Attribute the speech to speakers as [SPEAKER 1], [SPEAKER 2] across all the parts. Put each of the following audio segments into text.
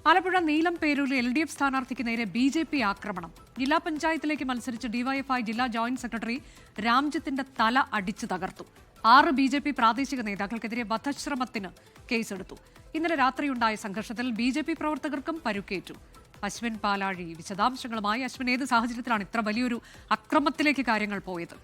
[SPEAKER 1] Alappuzha നീലംപേരൂരിൽ LDF സ്ഥാനാർത്ഥിക്ക് നേരെ BJP ആക്രമണം. ജില്ലാ പഞ്ചായത്തിലേക്ക് മത്സരിച്ച DYFI ജില്ലാ ജോയിന്റ് സെക്രട്ടറി രാംജിത്തിന്റെ തല അടിച്ചു തകർത്തു. 6 BJP പ്രാദേശിക നേതാക്കൾക്കെതിരെ വധശ്രമത്തിന് കേസെടുത്തു. ഇന്നലെ രാത്രിയുണ്ടായ സംഘർഷത്തിൽ BJP പ്രവർത്തകർക്കും പരുക്കേറ്റു. അശ്വിൻ പാലാഴി വിശദാംശങ്ങളുമായി. അശ്വിൻ, ഏത് സാഹചര്യത്തിലാണ് ഇത്ര വലിയൊരു അക്രമത്തിലേക്ക് കാര്യങ്ങൾ പോയത്?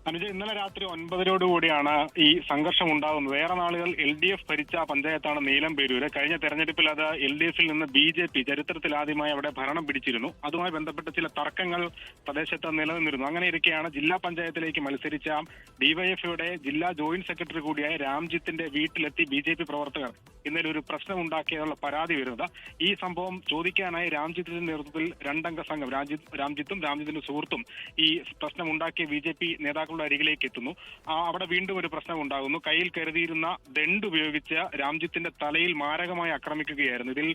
[SPEAKER 2] അനുജ, ഇന്നലെ രാത്രി 9:00 ഈ സംഘർഷം ഉണ്ടാകുന്നത്. ഏറെ നാളുകൾ LDF ഭരിച്ച പഞ്ചായത്താണ് നീലംപേരൂര്. കഴിഞ്ഞ തെരഞ്ഞെടുപ്പിൽ അത് LDF ൽ നിന്ന് BJP ചരിത്രത്തിൽ ആദ്യമായി അവിടെ ഭരണം പിടിച്ചിരുന്നു. അതുമായി ബന്ധപ്പെട്ട ചില തർക്കങ്ങൾ പ്രദേശത്ത് നിലനിന്നിരുന്നു. അങ്ങനെ ഇരിക്കെയാണ് ജില്ലാ പഞ്ചായത്തിലേക്ക് മത്സരിച്ച DYFIയുടെ ജില്ലാ ജോയിന്റ് സെക്രട്ടറി കൂടിയായ രാംജിത്തിന്റെ വീട്ടിലെത്തി BJP പ്രവർത്തകർ ഇന്നലെ ഒരു പ്രശ്നം ഉണ്ടാക്കിയതുള്ള പരാതി വരുന്നത്. ഈ സംഭവം ചോദിക്കാനായി രാംജിത്തിന്റെ നേതൃത്വത്തിൽ 2 അംഗ സംഘം രാംജിത്തും രാംജിത്തിന്റെ സുഹൃത്തും ഈ പ്രശ്നം ഉണ്ടാക്കിയ BJP നേതാക്കൾ അരികിലേക്ക് എത്തുന്നു. അവിടെ വീണ്ടും ഒരു പ്രശ്നം ഉണ്ടാകുന്നു. കയ്യിൽ കരുതിയിരുന്ന ദണ്ട് ഉപയോഗിച്ച് രാംജിത്തിന്റെ തലയിൽ മാരകമായി ആക്രമിക്കുകയായിരുന്നു. ഇതിൽ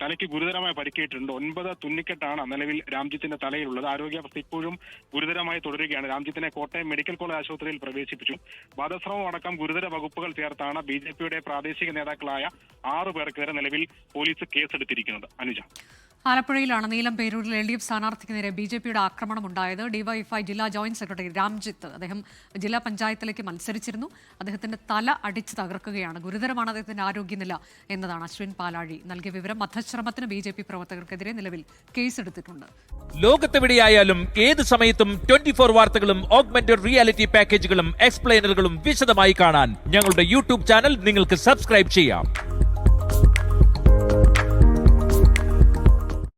[SPEAKER 2] തലയ്ക്ക് ഗുരുതരമായി പരിക്കേറ്റിട്ടുണ്ട്. 9 തുന്നിക്കെട്ടാണ് നിലവിൽ രാംജിത്തിന്റെ തലയിലുള്ളത്. ആരോഗ്യാവസ്ഥ ഇപ്പോഴും ഗുരുതരമായി തുടരുകയാണ്. രാംജിത്തിനെ കോട്ടയം മെഡിക്കൽ കോളേജ് ആശുപത്രിയിൽ പ്രവേശിപ്പിച്ചു. വധശ്രമം അടക്കം ഗുരുതര വകുപ്പുകൾ ചേർത്താണ് BJPയുടെ പ്രാദേശിക നേതാക്കളായ 6 പേർക്കെതിരെ നിലവിൽ പോലീസ് കേസെടുത്തിരിക്കുന്നത്. അനുജ,
[SPEAKER 1] ആലപ്പുഴയിലാണ് നീലംപേരൂരിൽ LDF സ്ഥാനാർത്ഥിക്ക് നേരെ BJPയുടെ ആക്രമണം ഉണ്ടായത്. DYFI ജില്ലാ ജോയിന്റ് സെക്രട്ടറി രാംജിത്ത്, അദ്ദേഹം ജില്ലാ പഞ്ചായത്തിലേക്ക് മത്സരിച്ചിരുന്നു. അദ്ദേഹത്തിന്റെ തല അടിച്ചു തകർക്കുകയാണ്. ഗുരുതരമാണ് അദ്ദേഹത്തിന്റെ ആരോഗ്യനില എന്നതാണ് അശ്വിൻ പാലാഴി നൽകിയ വിവരം. വധശ്രമത്തിന് BJP പ്രവർത്തകർക്കെതിരെ നിലവിൽ കേസെടുത്തിട്ടുണ്ട്.
[SPEAKER 3] ലോകത്തെവിടെയായാലും ഏത് സമയത്തും 24 വാർത്തകളും ഓഗ്മെന്റഡ് റിയാലിറ്റി പാക്കേജുകളും എക്സ്പ്ലെയിനറുകളും വിശദമായി കാണാൻ ഞങ്ങളുടെ YouTube ചാനൽ നിങ്ങൾക്ക് സബ്സ്ക്രൈബ് ചെയ്യാം.